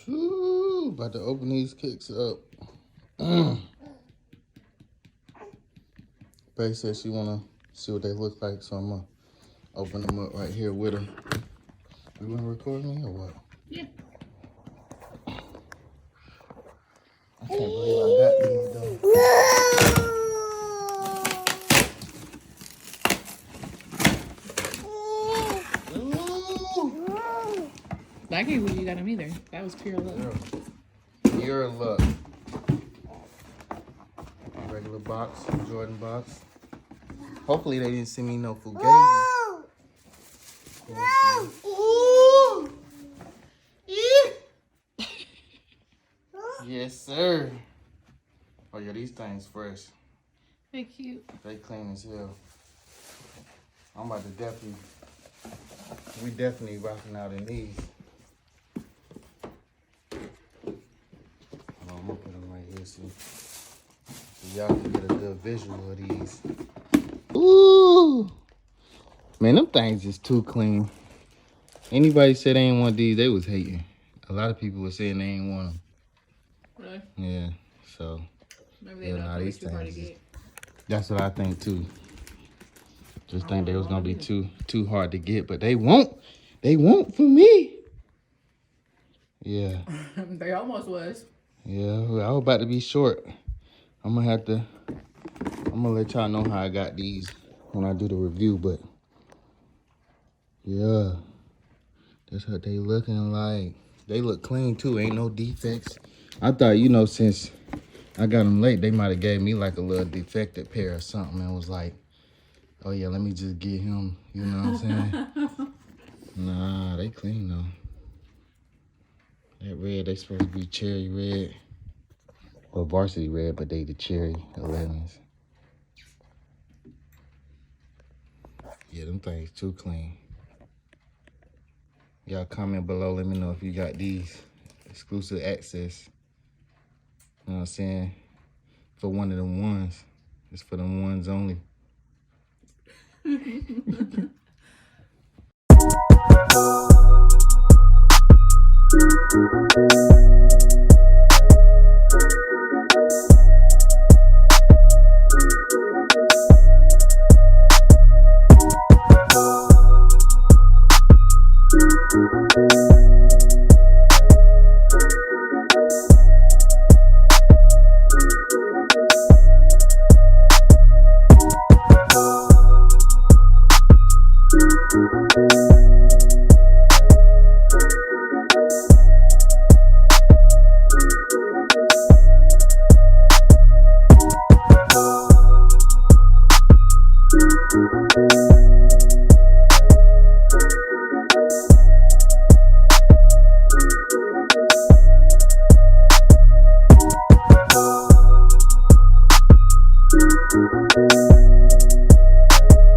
Ooh, about to open these kicks up. Bae said she wanna see what they look like, so I'm gonna open them up right here with her. You wanna record me or what? Yeah. I can't believe I got these though. I can't believe you got them either. That was pure luck. Pure luck. Regular box, Jordan box. Hopefully they didn't send me no fugazi. Yes, sir. Oh yeah, these things fresh. They cute. They clean as hell. I'm about to we definitely rocking out in these. Hold on, I'm gonna put them right here so y'all can get a good visual of these. Ooh. Man, them things is too clean. Anybody said they ain't want these, they was hating. A lot of people were saying they ain't want them. Really? Yeah, so. Maybe they don't these too hard to get. That's what I think too. Just think they was gonna be too hard to get, but they won't for me. Yeah. They almost was. Yeah, I was about to be short. I'm gonna let y'all know how I got these when I do the review, but yeah, that's what they looking like. They look clean too, ain't no defects. I thought, you know, since I got them late, they might have gave me like a little defective pair or something and was like, oh yeah, let me just get him, you know what I'm saying? Nah, they clean though. That red, they supposed to be cherry red. Or varsity red, but they the cherry 11s. Yeah, them things too clean. Y'all comment below, let me know if you got these. Exclusive access. You know what I'm saying? For one of them ones. It's for them ones only.